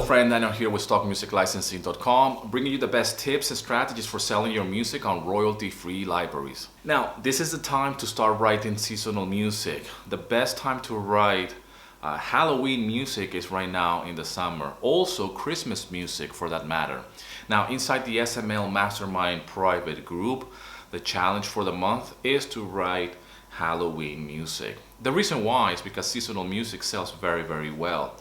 friend, Daniel here with StockMusicLicensing.com, bringing you the best tips and strategies for selling your music on royalty-free libraries. Now, this is the time to start writing seasonal music. The best time to write Halloween music is right now in the summer. Also, Christmas music for that matter. Now, inside the SML Mastermind private group, the challenge for the month is to write Halloween music. The reason why is because seasonal music sells very, very well.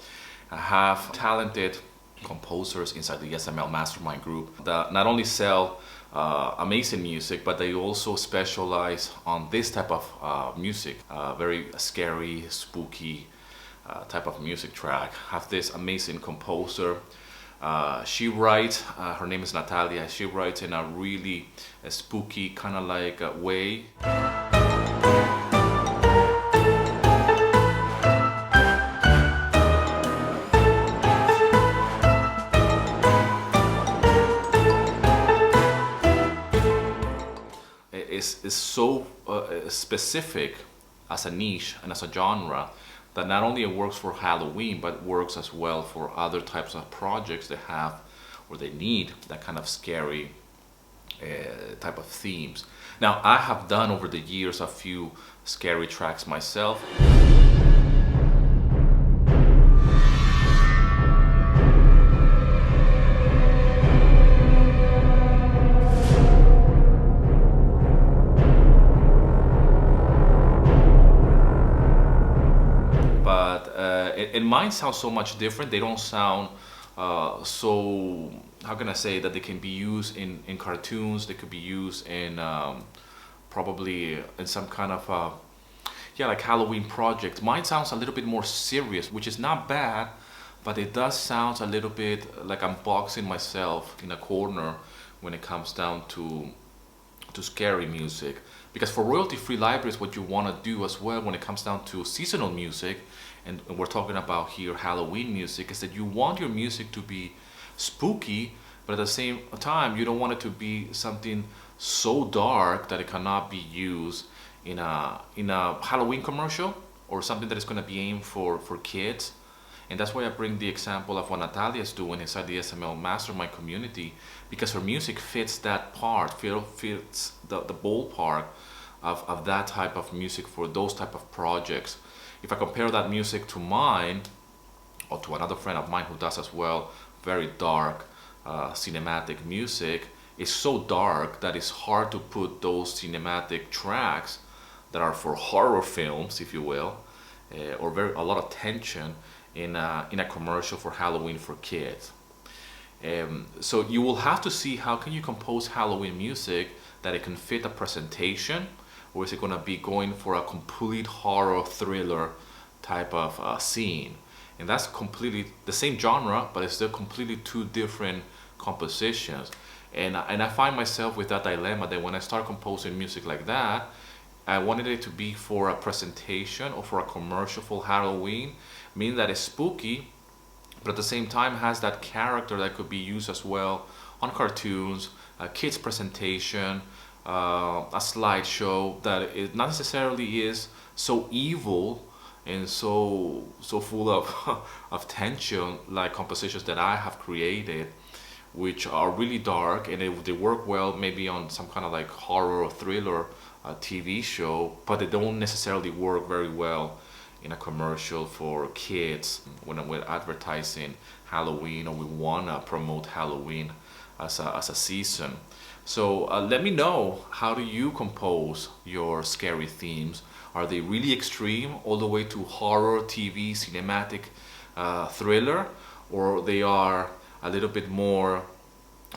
I have talented composers inside the SML Mastermind group that not only sell amazing music, but they also specialize on this type of music, very scary, spooky type of music track. I have this amazing composer. She writes, her name is Natalia, she writes in a really spooky kind of like way. Is so specific as a niche and as a genre that not only it works for Halloween, but works as well for other types of projects they have or they need that kind of scary type of themes. Now, I have done over the years a few scary tracks myself. And mine sound so much different. They don't sound so, how can I say, that they can be used in cartoons, they could be used in probably in some kind of yeah, like Halloween project. Mine sounds a little bit more serious, which is not bad, but it does sound a little bit like I'm boxing myself in a corner when it comes down to scary music. Because for royalty-free libraries, what you want to do as well when it comes down to seasonal music, and we're talking about here Halloween music, is that you want your music to be spooky, but at the same time you don't want it to be something so dark that it cannot be used in a Halloween commercial or something that is going to be aimed for kids. And that's why I bring the example of what Natalia is doing inside the SML Mastermind community, because her music fits that part, fits the ballpark of that type of music for those type of projects. If I compare that music to mine, or to another friend of mine who does as well, very dark cinematic music, it's so dark that it's hard to put those cinematic tracks that are for horror films, if you will, or a lot of tension in a commercial for Halloween for kids. So you will have to see how can you compose Halloween music that it can fit a presentation, or is it going to be going for a complete horror thriller type of scene? And that's completely the same genre, but it's still completely two different compositions. And I find myself with that dilemma that when I start composing music like that, I wanted it to be for a presentation or for a commercial for Halloween, meaning that it's spooky, but at the same time has that character that could be used as well on cartoons, a kids presentation, a slideshow that it not necessarily is so evil and so full of tension like compositions that I have created, which are really dark and they work well maybe on some kind of like horror or thriller TV show, but they don't necessarily work very well in a commercial for kids when we're advertising Halloween or we want to promote Halloween as a season. So let me know, how do you compose your scary themes? Are they really extreme all the way to horror, TV, cinematic thriller, or they are a little bit more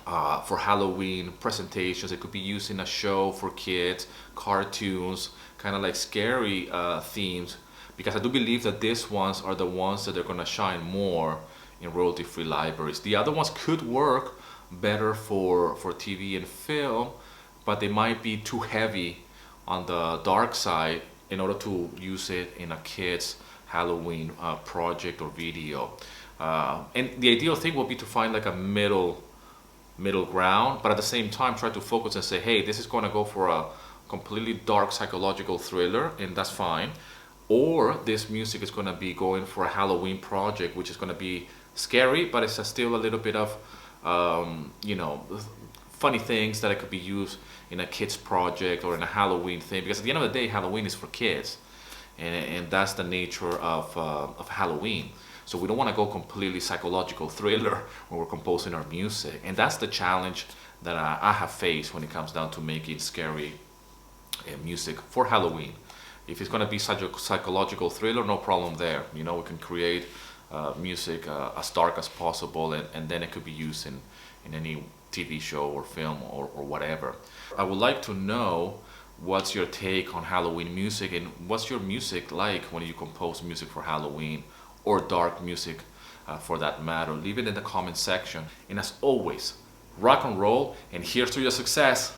for Halloween presentations? It could be used in a show for kids, cartoons, kind of like scary themes, because I do believe that these ones are the ones that are going to shine more in royalty-free libraries. The other ones could work better for TV and film, but they might be too heavy on the dark side in order to use it in a kid's Halloween project or video. And the ideal thing would be to find like a middle ground, but at the same time try to focus and say, hey, this is going to go for a completely dark psychological thriller, and that's fine. Or this music is going to be going for a Halloween project, which is going to be scary, but it's still a little bit of, you know, funny things that it could be used in a kid's project or in a Halloween thing. Because at the end of the day, Halloween is for kids, and that's the nature of Halloween. So we don't want to go completely psychological thriller when we're composing our music, and that's the challenge that I have faced when it comes down to making scary music for Halloween. If it's going to be such a psychological thriller, no problem there. You know, we can create music as dark as possible, and then it could be used in any TV show or film or whatever. I would like to know what's your take on Halloween music, and what's your music like when you compose music for Halloween or dark music for that matter. Leave it in the comment section. And as always, rock and roll, and here's to your success.